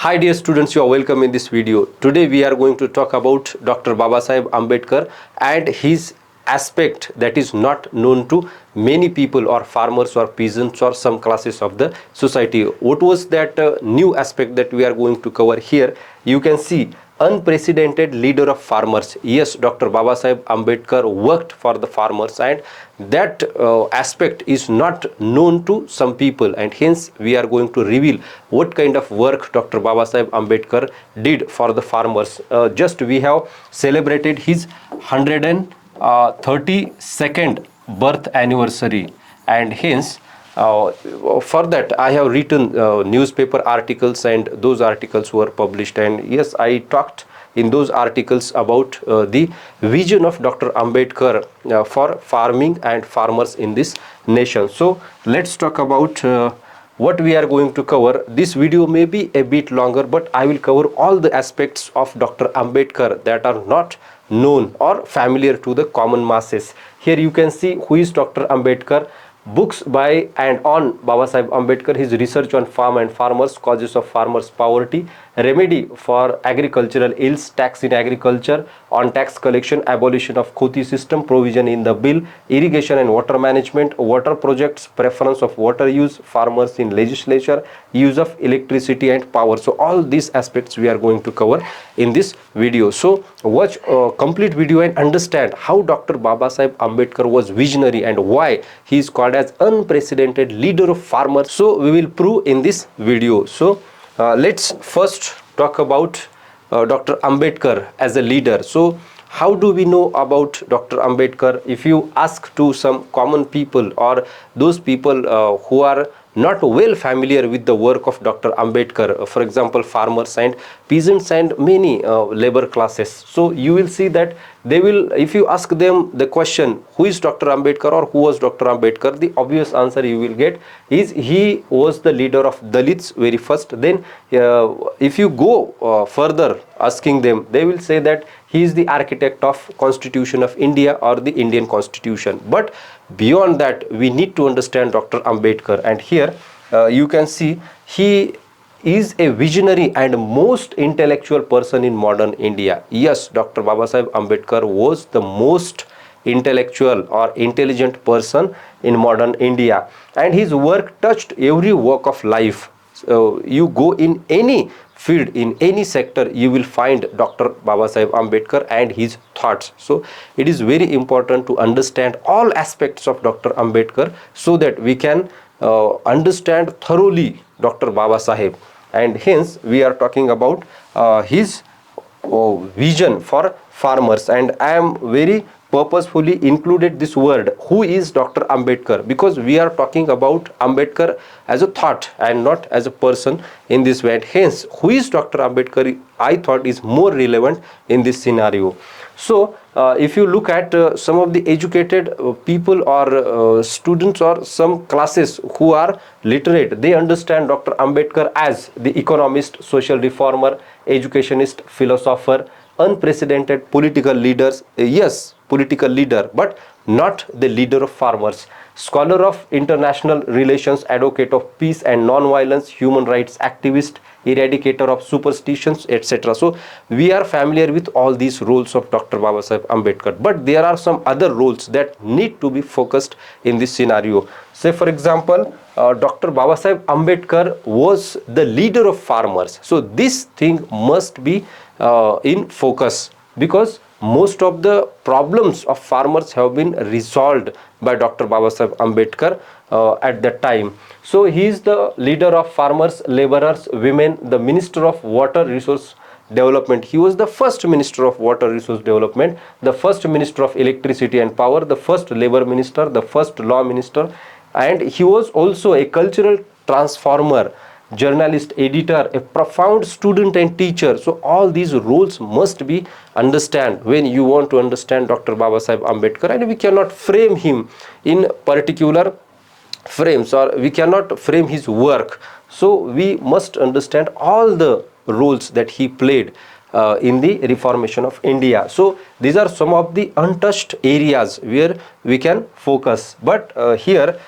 Hi dear students, you are welcome in this video. Today we are going to talk about Dr. Babasaheb Ambedkar and his aspect that is not known to many people or farmers or peasants or some classes of the society. What was that new aspect that we are going to cover here? You can see unprecedented leader of farmers. Yes, Dr. Babasaheb Ambedkar worked for the farmers, and that aspect is not known to some people, and hence we are going to reveal what kind of work Dr. Babasaheb Ambedkar did for the farmers. Just we have celebrated his 132nd birth anniversary, and hence for that I have written newspaper articles, and those articles were published. And yes, I talked in those articles about the vision of Dr. Ambedkar for farming and farmers in this nation. So let's talk about what we are going to cover. This video may be a bit longer, but I will cover all the aspects of Dr. Ambedkar that are not known or familiar to the common masses. Here you can see who is Dr. Ambedkar. Books by and on Babasaheb Ambedkar, his research on farm and farmers, causes of farmers' poverty, remedy for agricultural ills, tax in agriculture, on tax collection, abolition of Coti System, provision in the bill, irrigation and water management, water projects, preference of water use, farmers in legislature, use of electricity and power. So all these aspects we are going to cover in this video. So watch complete video and understand how Dr. Babasaheb Ambedkar was visionary and why he is called as unprecedented leader of farmers. So we will prove in this video. So let's first talk about Dr. Ambedkar as a leader. So how do we know about Dr. Ambedkar? If you ask to some common people or those people who are not well familiar with the work of Dr. Ambedkar, for example farmers and peasants and many labor classes, so you will see that they will, if you ask them the question who is Dr. Ambedkar or who was Dr. Ambedkar, the obvious answer you will get is he was the leader of Dalits very first. Then if you go further asking them, they will say that he is the architect of Constitution of India or the Indian Constitution. But beyond that, we need to understand Dr. Ambedkar, and here you can see he is a visionary and most intellectual person in modern India. Yes, Dr. Babasaheb Ambedkar was the most intellectual or intelligent person in modern India, and his work touched every walk of life. So you go in any field, in any sector, you will find Dr. Babasaheb Ambedkar and his thoughts. So it is very important to understand all aspects of Dr. Ambedkar so that we can understand thoroughly Dr. Babasaheb, and hence we are talking about his vision for farmers. And I am very purposefully included this word who is Dr. Ambedkar, because we are talking about Ambedkar as a thought and not as a person in this way. And hence who is Dr. Ambedkar, I thought, is more relevant in this scenario. So if you look at some of the educated people or students or some classes who are literate, they understand Dr. Ambedkar as the economist, social reformer, educationist, philosopher, unprecedented political leaders. Yes, political leader, but not the leader of farmers. Scholar of international relations, advocate of peace and non-violence, human rights activist, eradicator of superstitions, etc. So we are familiar with all these roles of Dr. Babasaheb Ambedkar, but there are some other roles that need to be focused in this scenario. Say for example, Dr. Babasaheb Ambedkar was the leader of farmers. So this thing must be in focus, because most of the problems of farmers have been resolved by Dr. Babasaheb Ambedkar at that time. So he is the leader of farmers, laborers, women, the minister of water resource development. He was the first minister of water resource development, the first minister of electricity and power, the first labor minister, the first law minister, and he was also a cultural transformer, journalist, editor, a profound student and teacher. So all these roles must be understand when you want to understand Dr. Babasaheb Ambedkar, and we cannot frame him in particular frames, or we cannot frame his work. So we must understand all the roles that he played in the reformation of India. So these are some of the untouched areas where we can focus. But here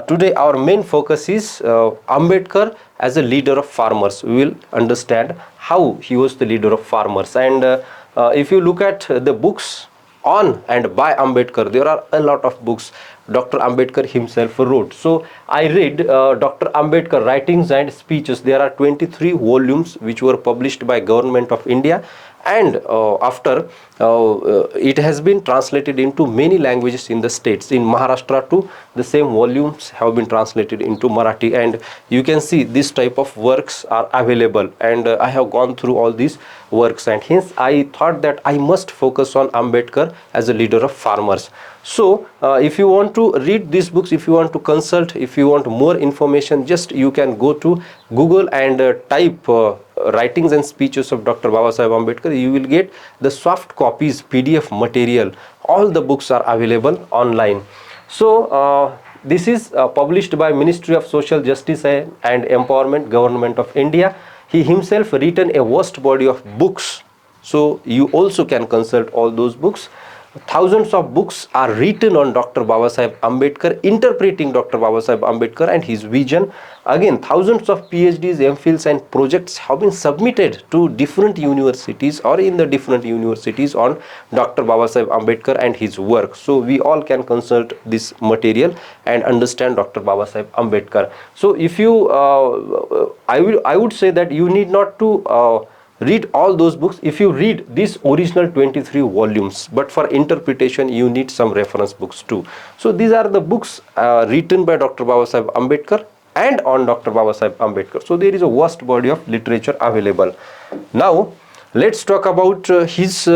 today our main focus is Ambedkar as a leader of farmers. We will understand how he was the leader of farmers. And if you look at the books on and by Ambedkar, there are a lot of books Dr. Ambedkar himself wrote. So I read Dr. Ambedkar writings and speeches. There are 23 volumes which were published by Government of India, and after it has been translated into many languages in the states. In Maharashtra too, the same volumes have been translated into Marathi, and you can see this type of works are available, and I have gone through all these works, and hence I thought that I must focus on Ambedkar as a leader of farmers. So if you want to read these books, if you want to consult, if you want more information, just you can go to Google and type writings and speeches of Dr. Babasaheb Ambedkar. You will get the soft copies, PDF material. All the books are available online. So this is published by Ministry of Social Justice and Empowerment, Government of India. He himself written a vast body of books. So you also can consult all those books. Thousands of books are written on Dr. Babasaheb Ambedkar, interpreting Dr. Babasaheb Ambedkar and his vision. Again, thousands of PhDs, MPhils and projects have been submitted to different universities or in the different universities on Dr. Babasaheb Ambedkar and his work. So we all can consult this material and understand Dr. Babasaheb Ambedkar. So if you, I would say that you need not to read all those books if you read these original 23 volumes, but for interpretation you need some reference books too. So these are the books written by Dr. Babasaheb Ambedkar and on Dr. Babasaheb Ambedkar. So there is a vast body of literature available. Now let's talk about his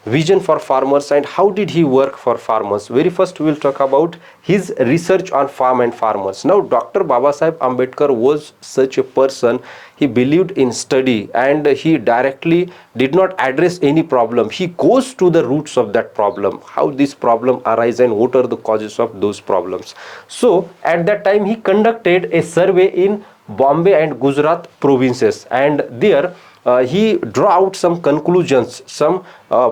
vision for farmers and how did he work for farmers. Very first we will talk about his research on farm and farmers. Now Dr. Babasaheb Ambedkar was such a person. He believed in study and he directly did not address any problem. He goes to the roots of that problem, how this problem arises and what are the causes of those problems. So at that time he conducted a survey in Bombay and Gujarat provinces, and there he drew out some conclusions, some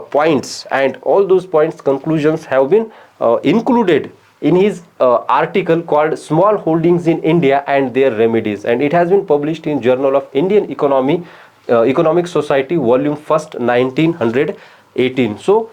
points, and all those points, conclusions have been included in his article called Small Holdings in India and Their Remedies, and it has been published in Journal of Indian Economic Society, volume 1st, 1918. So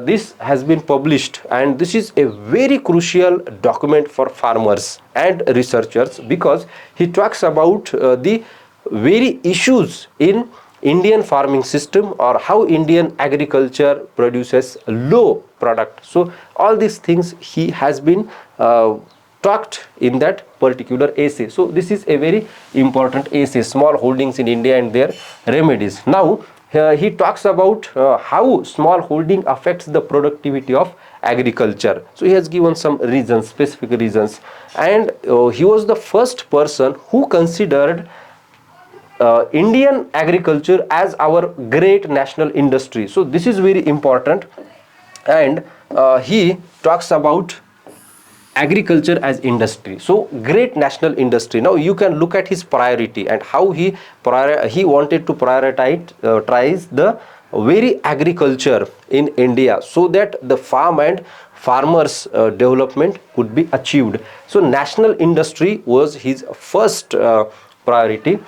this has been published, and this is a very crucial document for farmers and researchers because he talks about the very issues in Indian farming system or how Indian agriculture produces low product. So all these things he has been talked in that particular essay. So this is a very important essay, Small Holdings in India and Their Remedies. Now he talks about how small holding affects the productivity of agriculture. So he has given some reasons, specific reasons, and he was the first person who considered Indian agriculture as our great national industry. So this is very important, and he talks about agriculture as industry, so great national industry. Now you can look at his priority and how he wanted to prioritize the very agriculture in India so that the farm and farmers development could be achieved. So national industry was his first priority.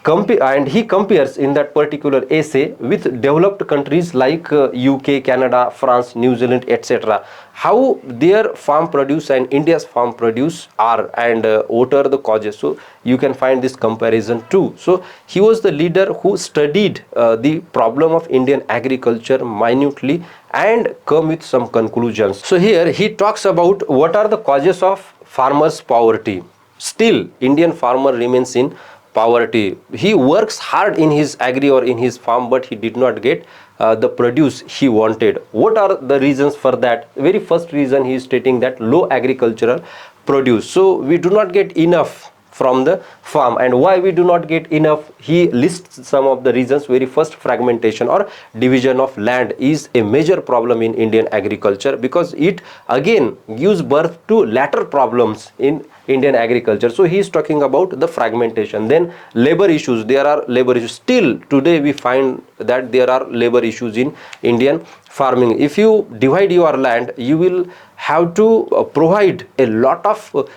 And he compares in that particular essay with developed countries like UK, Canada, France, New Zealand, etc. How their farm produce and India's farm produce are, and what are the causes. So you can find this comparison too. So he was the leader who studied the problem of Indian agriculture minutely and come with some conclusions. So here he talks about what are the causes of farmers' poverty. Still Indian farmer remains in poverty. He works hard in his agri or in his farm, but he did not get the produce he wanted. What are the reasons for that? Very first reason he is stating that low agricultural produce. So we do not get enough from the farm, and why we do not get enough, he lists some of the reasons. Very first, fragmentation or division of land is a major problem in Indian agriculture because it again gives birth to latter problems in Indian agriculture. So he is talking about the fragmentation. Then labor issues, there are labor issues. Still today we find that there are labor issues in Indian farming. If you divide your land, you will have to provide a lot of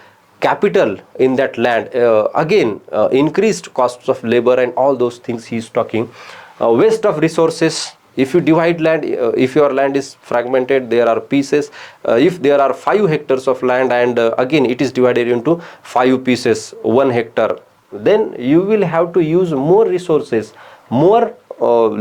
capital in that land, again increased costs of labor and all those things he is talking. Waste of resources. If you divide land, if your land is fragmented, there are pieces. If there are 5 hectares of land and again it is divided into 5 pieces, 1 hectare, then you will have to use more resources, more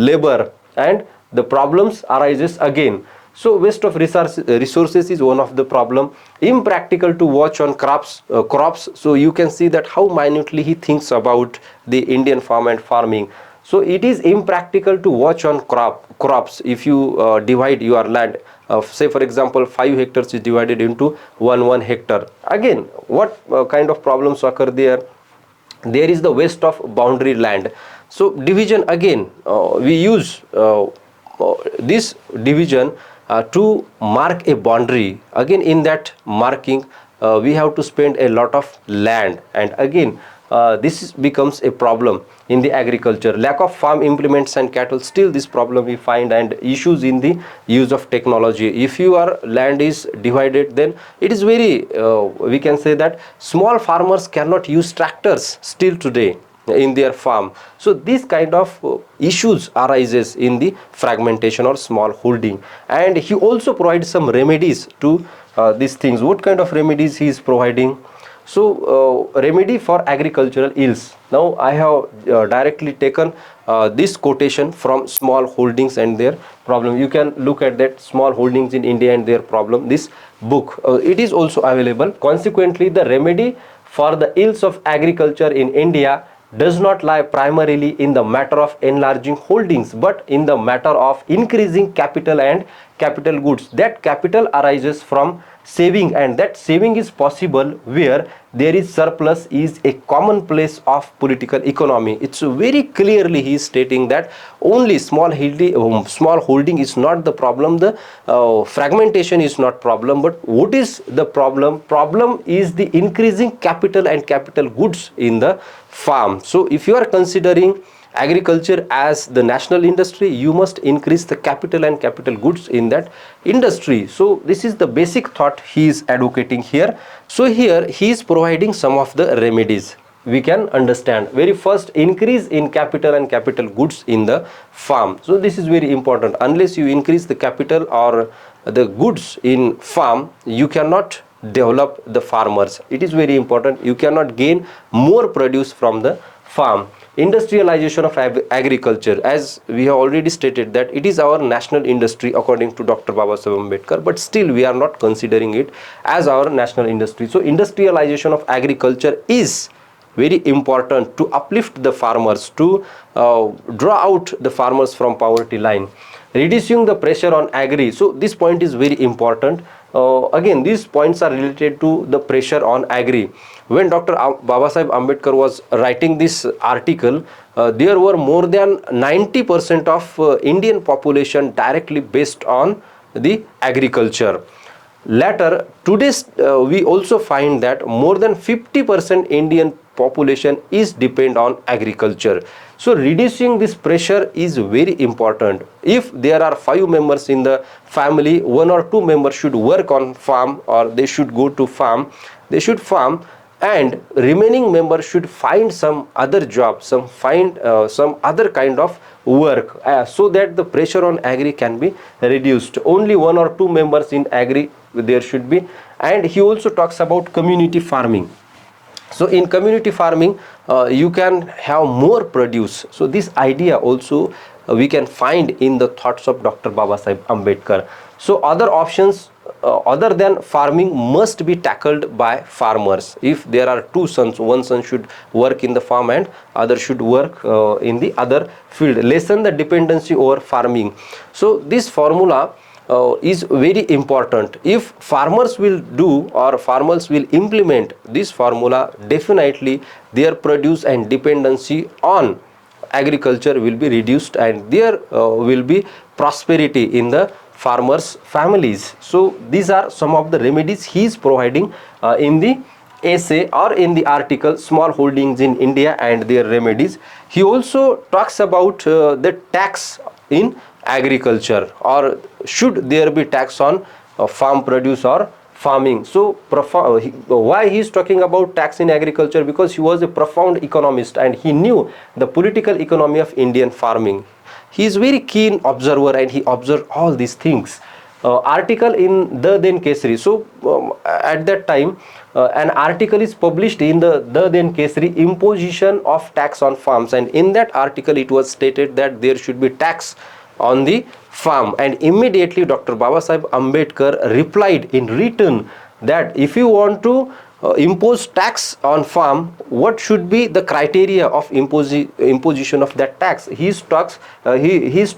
labor, and the problems arises again. So waste of resources is one of the problem. Impractical to watch on crops. So you can see that how minutely he thinks about the Indian farm and farming. So it is impractical to watch on crops if you divide your land. Say for example 5 hectares is divided into 1 hectare. Again, what kind of problems occur there? There is the waste of boundary land. So division, again we use this division to mark a boundary. Again, in that marking we have to spend a lot of land, and again this becomes a problem in the agriculture. Lack of farm implements and cattle, still this problem we find, and issues in the use of technology. If your land is divided, then it is very we can say that small farmers cannot use tractors still today in their farm. So these kind of issues arises in the fragmentation or small holding. And he also provides some remedies to these things. What kind of remedies he is providing? So remedy for agricultural ills. Now I have directly taken this quotation from small holdings and their problem. You can look at that, small holdings in India and their problem. This book it is also available. Consequently, the remedy for the ills of agriculture in India does not lie primarily in the matter of enlarging holdings, but in the matter of increasing capital and capital goods. That capital arises from saving, and that saving is possible where there is surplus is a commonplace of political economy. It's very clearly he is stating that only small holding is not the problem, the fragmentation is not problem, but what is the problem? Problem is the increasing capital and capital goods in the farm. So if you are considering agriculture as the national industry, you must increase the capital and capital goods in that industry. So this is the basic thought he is advocating here. So here he is providing some of the remedies. We can understand. Very first, increase in capital and capital goods in the farm. So this is very important. Unless you increase the capital or the goods in farm, you cannot develop the farmers. It is very important. You cannot gain more produce from the farm. Industrialization of agriculture, as we have already stated that it is our national industry according to Dr. Babasaheb Ambedkar, but still we are not considering it as our national industry. So industrialization of agriculture is very important to uplift the farmers, to draw out the farmers from poverty line. Reducing the pressure on agri. So this point is very important. Again, these points are related to the pressure on agri. When Dr. Babasaheb Ambedkar was writing this article, there were more than 90% of Indian population directly based on the agriculture. Later, today we also find that more than 50% Indian population is depend on agriculture. So reducing this pressure is very important. If there are 5 members in the family, 1 or 2 members should work on farm, or they should go to farm, they should farm, and remaining members should find some other job, some other kind of work, so that the pressure on agri can be reduced. Only 1 or 2 members in agri there should be. And he also talks about community farming. So in community farming you can have more produce. So this idea also we can find in the thoughts of Dr. Babasaheb Ambedkar. So other options other than farming must be tackled by farmers. If there are 2 sons, one son should work in the farm and other should work in the other field. Lessen the dependency over farming. So this formula is very important. If farmers will do, or farmers will implement this formula, definitely their produce and dependency on agriculture will be reduced, and there will be prosperity in the farmers' families. So these are some of the remedies he is providing in the essay or in the article Small Holdings in India and Their Remedies. He also talks about the tax in agriculture, or should there be tax on farm produce or farming. So why he is talking about tax in agriculture? Because he was a profound economist and he knew the political economy of Indian farming. He is very keen observer and he observed all these things. Article in the then Kesari. So at that time, an article is published in the then Kesari, imposition of tax on farms, and in that article it was stated that there should be tax on the farm, and immediately Dr. Babasaheb Ambedkar replied in written that if you want to impose tax on farm, what should be the criteria of imposition of that tax? He is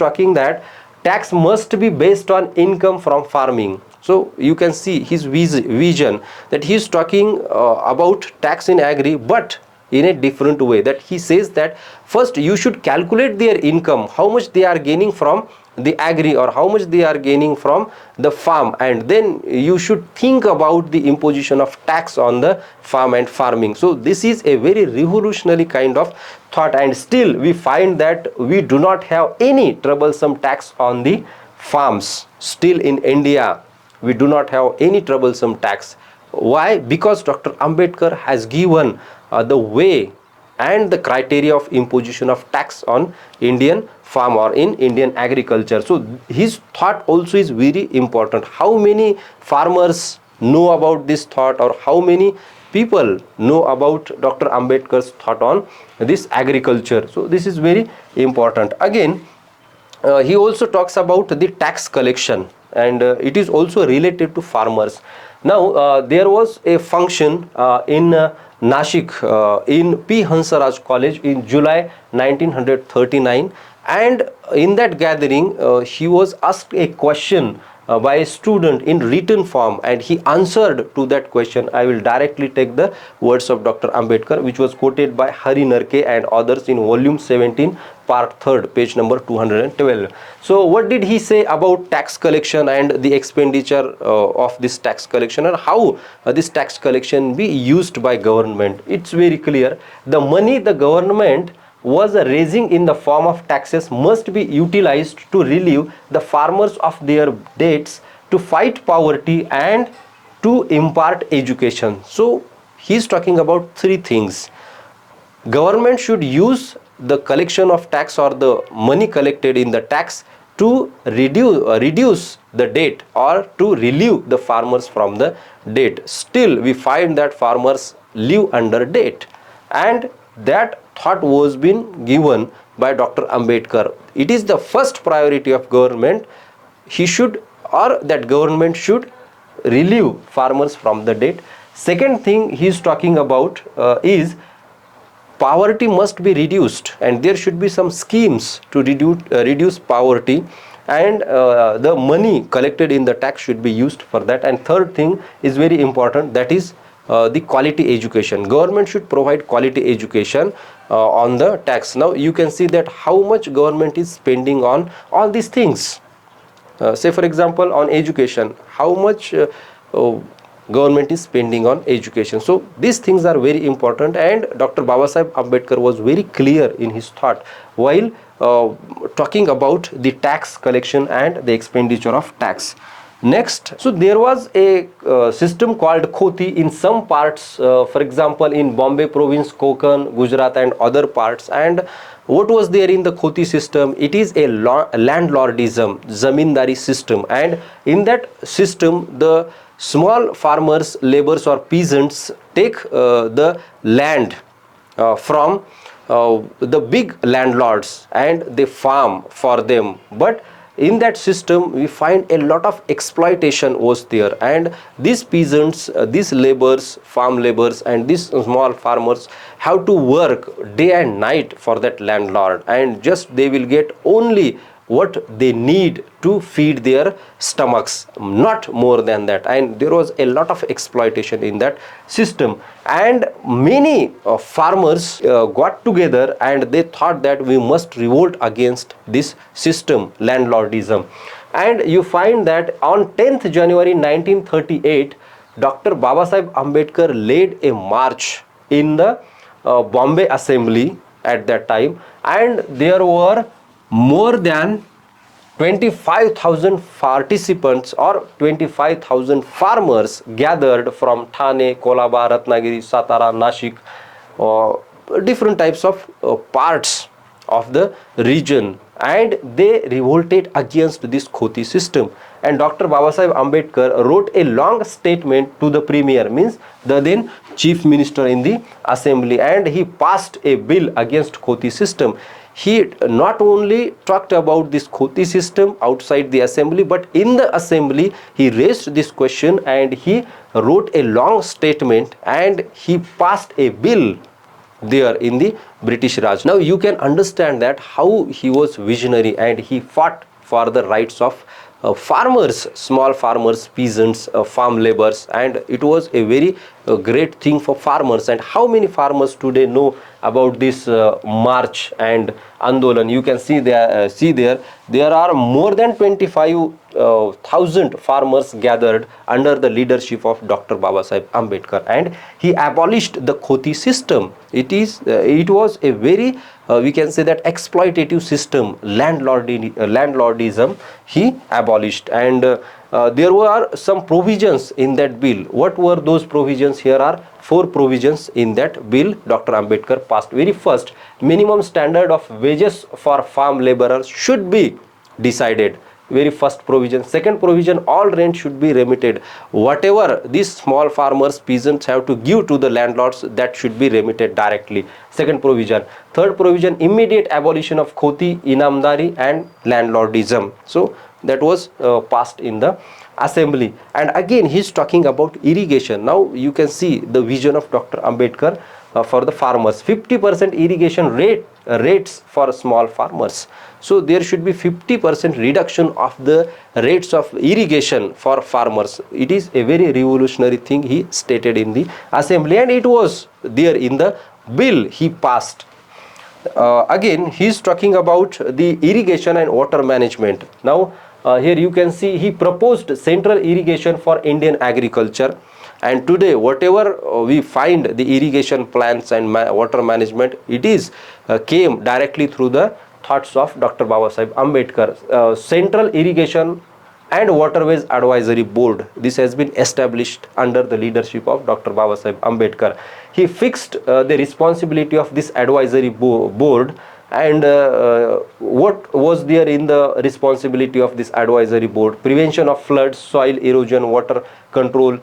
talking that tax must be based on income from farming. So you can see his vision that he is talking about tax in agri, but in a different way. That he says that first you should calculate their income, how much they are gaining from the agri or how much they are gaining from the farm, and then you should think about the imposition of tax on the farm and farming. So this is a very revolutionary kind of thought, and still we find that we do not have any troublesome tax on the farms. Still in India we do not have any troublesome tax. Why? Because Dr. Ambedkar has given the way and the criteria of imposition of tax on Indian farm or in Indian agriculture. So his thought also is very important. How many farmers know about this thought, or how many people know about Dr. Ambedkar's thought on this agriculture? So this is very important. Again, he also talks about the tax collection, and it is also related to farmers. Now there was a function in Nashik in P. Hansaraj College in July 1939, and in that gathering he was asked a question by a student in written form, and he answered to that question. I will directly take the words of Dr. Ambedkar, which was quoted by Hari Narke and others in volume 17 part 3rd, page number 212. So what did he say about tax collection and the expenditure of this tax collection, and how this tax collection be used by government? It's very clear. The money the government was raising in the form of taxes must be utilized to relieve the farmers of their debts, to fight poverty, and to impart education. So he is talking about three things. Government should use the collection of tax or the money collected in the tax to reduce the debt or to relieve the farmers from the debt. Still we find that farmers live under debt, and that thought was been given by Dr. Ambedkar. It is the first priority of government. He should, or that government should relieve farmers from the debt. Second thing he is talking about is poverty must be reduced, and there should be some schemes to reduce poverty, and the money collected in the tax should be used for that. And third thing is very important, that is the quality education. Government should provide quality education on the tax. Now you can see that how much government is spending on all these things. Say for example on education, how much government is spending on education. So these things are very important, and Dr. Babasaheb Ambedkar was very clear in his thought while talking about the tax collection and the expenditure of tax. Next, so there was a system called Coti in some parts, for example in Bombay province, Konkan, Gujarat and other parts. And what was there in the Coti system? It is a landlordism, zamindari system, and in that system the small farmers, laborers or peasants take the land from the big landlords and they farm for them. But in that system we find a lot of exploitation was there, and these peasants, these laborers, farm laborers and these small farmers have to work day and night for that landlord, and just they will get only what they need to feed their stomachs, not more than that. And there was a lot of exploitation in that system, and many farmers got together and they thought that we must revolt against this system, landlordism. And you find that on 10th January 1938 Dr. Babasaheb Ambedkar led a march in the Bombay Assembly at that time, and there were more than 25,000 participants or 25,000 farmers gathered from Thane, Kolaba, Ratnagiri, Satara, Nashik, different types of parts of the region, and they revolted against this Coti system. And Dr. Babasaheb Ambedkar wrote a long statement to the premier, means the then chief minister in the assembly, and he passed a bill against Coti system. He not only talked about this Coti system outside the assembly, but in the assembly he raised this question and he wrote a long statement and he passed a bill there in the British Raj. Now you can understand that how he was visionary and he fought for the rights of farmers, small farmers, peasants, farm laborers, and it was a very great thing for farmers. And how many farmers today know about this march and Andolan? You can see there are more than 25,000 farmers gathered under the leadership of Dr. Babasaheb Ambedkar, and he abolished the Coti system. It was a very we can say that exploitative system, landlordism he abolished, and there were some provisions in that bill. What were those provisions? Here are 4 provisions in that bill Dr. Ambedkar passed. Very first, minimum standard of wages for farm laborers should be decided. Very first provision. Second provision, all rent should be remitted. Whatever these small farmers, peasants have to give to the landlords, that should be remitted directly. Second provision. Third provision, immediate abolition of Khoti, Inamdari and landlordism. So that was passed in the assembly. And again he is talking about irrigation. Now you can see the vision of Dr. Ambedkar for the farmers. 50% irrigation rates for small farmers. So there should be 50% reduction of the rates of irrigation for farmers. It is a very revolutionary thing he stated in the assembly, and it was there in the bill he passed. Again he is talking about the irrigation and water management. Now here you can see he proposed central irrigation for Indian agriculture. And today whatever we find the irrigation plants and water management, it is came directly through the thoughts of Dr. Babasaheb Ambedkar. Central Irrigation and Waterways Advisory Board, this has been established under the leadership of Dr. Babasaheb Ambedkar. He fixed the responsibility of this advisory board, and what was there in the responsibility of this advisory board? Prevention of floods, soil erosion, water control,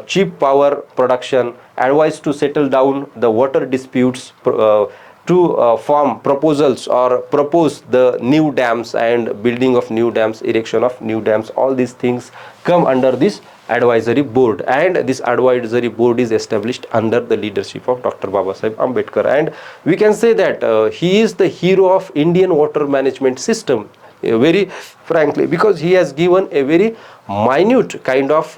cheap power production, advice to settle down the water disputes, to form proposals or propose the new dams and building of new dams, erection of new dams. All these things come under this advisory board, and this advisory board is established under the leadership of Dr. Babasaheb Ambedkar. And we can say that he is the hero of Indian water management system, very frankly, because he has given a very minute kind of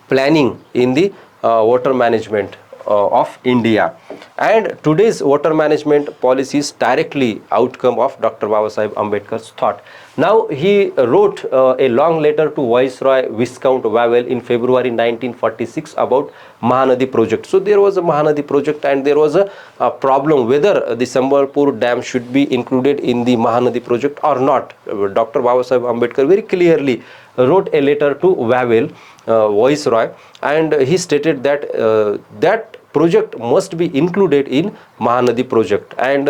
planning in the water management of India. And today's water management policy is directly outcome of Dr. Babasaheb Ambedkar's thought. Now he wrote a long letter to Viceroy Viscount Wavell in February 1946 about Mahanadi project. So there was a Mahanadi project, and there was a problem whether the Sambalpur dam should be included in the Mahanadi project or not. Dr. Babasaheb Ambedkar very clearly wrote a letter to Wavell, Viceroy, and he stated that that project must be included in Mahanadi project. And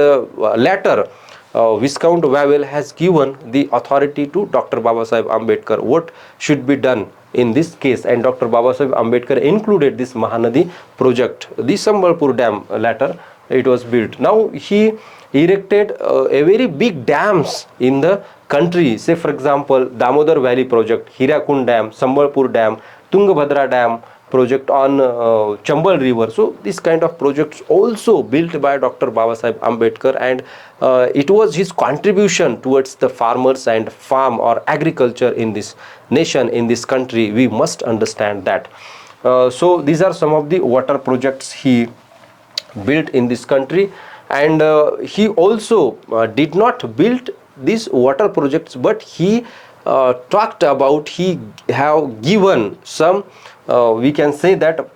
later Viscount Wavell has given the authority to Dr. Babasaheb Ambedkar what should be done in this case, and Dr. Babasaheb Ambedkar included this Mahanadi project. The Sambalpur dam later it was built. Now he erected a very big dams in the country. Say for example Damodar Valley project, Hirakund dam, Sambalpur dam, Tungabhadra dam project on Chambal river. So this kind of projects also built by Dr. Babasaheb Ambedkar, and it was his contribution towards the farmers and farm or agriculture in this nation, in this country. We must understand that. So these are some of the water projects he built in this country. And he also did not build these water projects, but he talked about, he have given some we can say that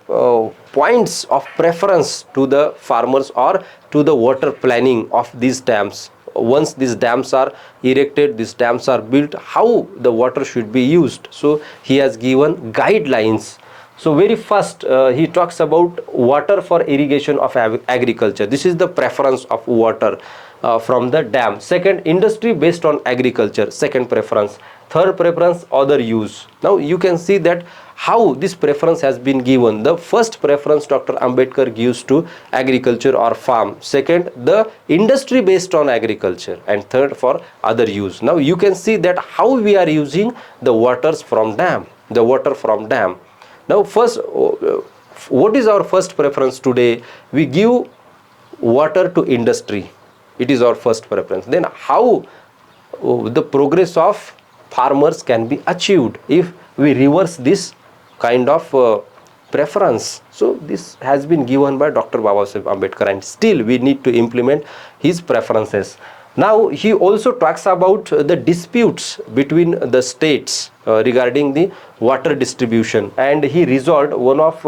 points of preference to the farmers or to the water planning of these dams. once these dams are erected, these dams are built, how the water should be used. So he has given guidelines. So very first he talks about water for irrigation of agriculture. This is the preference of water from the dam. Second, industry based on agriculture, second preference. Third preference, other use. Now you can see that how this preference has been given. The first preference Dr. Ambedkar gives to agriculture or farm. Second, the industry based on agriculture, and third for other use. Now you can see that how we are using the waters from dam, the water from dam. Now first, what is our first preference today? We give water to industry. It is our first preference. Then how the progress of farmers can be achieved if we reverse this kind of preference? So this has been given by Dr. Babasaheb Ambedkar, and still we need to implement his preferences. Now he also talks about the disputes between the states regarding the water distribution, and he resolved one of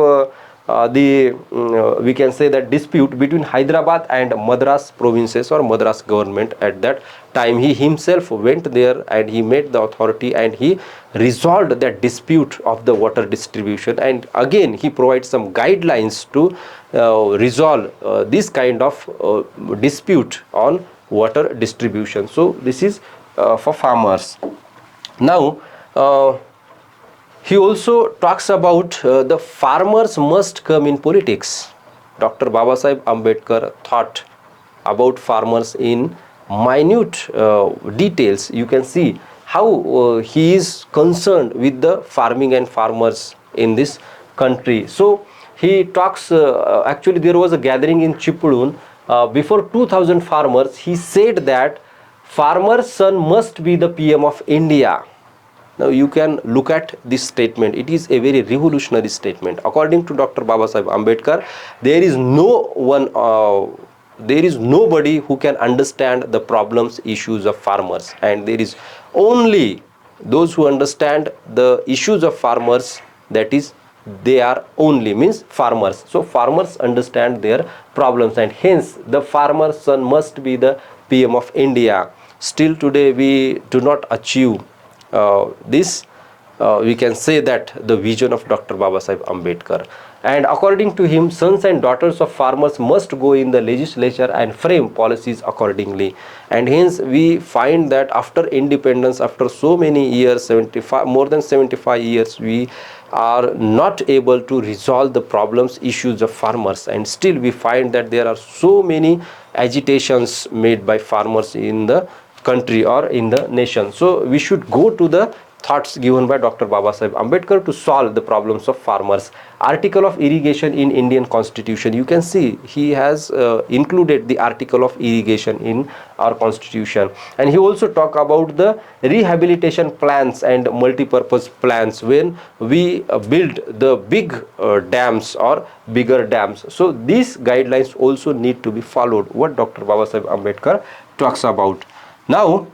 we can say that dispute between Hyderabad and Madras provinces or Madras government. At that time he himself went there and he met the authority and he resolved that dispute of the water distribution, and again he provides some guidelines to resolve this kind of dispute on water distribution. So this is for farmers. Now he also talks about the farmers must come in politics. Dr. Babasaheb Ambedkar thought about farmers in minute details. You can see how he is concerned with the farming and farmers in this country. So he talks, actually there was a gathering in Chipudun. Before 2000 farmers, he said that farmer's son must be the PM of India. Now you can look at this statement. It is a very revolutionary statement. According to Dr. Babasaheb Ambedkar, there is no one, there is nobody who can understand the problems, issues of farmers, and there is only those who understand the issues of farmers, that is they are only means farmers. So farmers understand their problems, and hence the farmer's son must be the PM of India. Still today we do not achieve this. We can say that the vision of Dr. Babasaheb Ambedkar, and according to him, sons and daughters of farmers must go in the legislature and frame policies accordingly. And hence we find that after independence, after so many years, 75, more than 75 years, we are not able to resolve the problems, issues of farmers, and still we find that there are so many agitations made by farmers in the country or in the nation. So we should go to the thoughts given by Dr. Babasaheb Ambedkar to solve the problems of farmers. Article of irrigation in Indian Constitution. You can see he has included the article of irrigation in our constitution, and he also talk about the rehabilitation plans and multi-purpose plans when we build the big dams or bigger dams. So these guidelines also need to be followed, what Dr. Babasaheb Ambedkar talks about. Now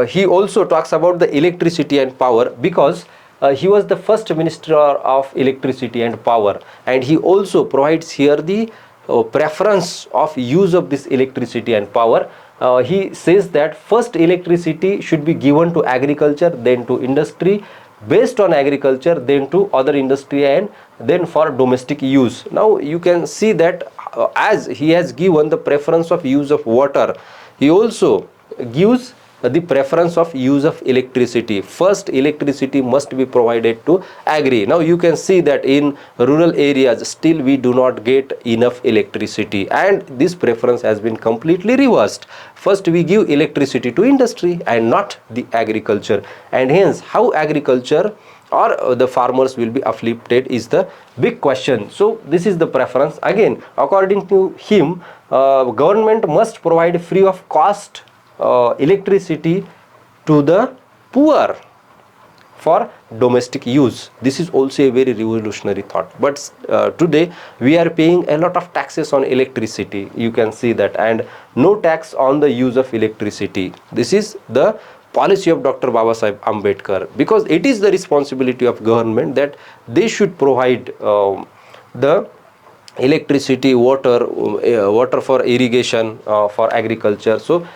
he also talks about the electricity and power, because he was the first minister of electricity and power, and he also provides here the preference of use of this electricity and power. He says that first electricity should be given to agriculture, then to industry, based on agriculture, then to other industry, and then for domestic use. Now you can see that as he has given the preference of use of water, he also gives the preference of use of electricity. First electricity must be provided to agri. Now you can see that in rural areas still we do not get enough electricity, and this preference has been completely reversed. First we give electricity to industry and not the agriculture, and hence how agriculture or the farmers will be uplifted is the big question. So this is the preference. Again, according to him, government must provide free of cost electricity to the poor for domestic use. This is also a very revolutionary thought, but today we are paying a lot of taxes on electricity, you can see that, and no tax on the use of electricity. This is the policy of Dr. Babasaheb Ambedkar, because it is the responsibility of government that they should provide the electricity, water for irrigation, for agriculture. So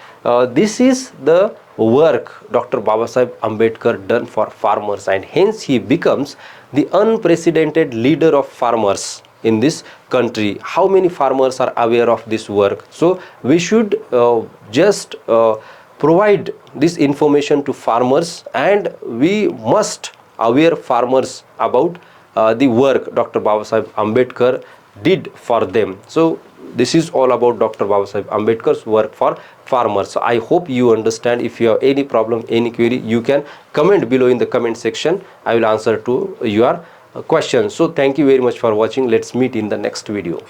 this is the work Dr. Babasaheb Ambedkar done for farmers, and hence he becomes the unprecedented leader of farmers in this country. How many farmers are aware of this work? So we should just provide this information to farmers, and we must aware farmers about the work Dr. Babasaheb Ambedkar did for them. So this is all about Dr. Babasaheb Ambedkar's work for farmers. So I hope you understand. If you have any problem, any query, you can comment below in the comment section. I will answer to your questions. So thank you very much for watching. Let's meet in the next video.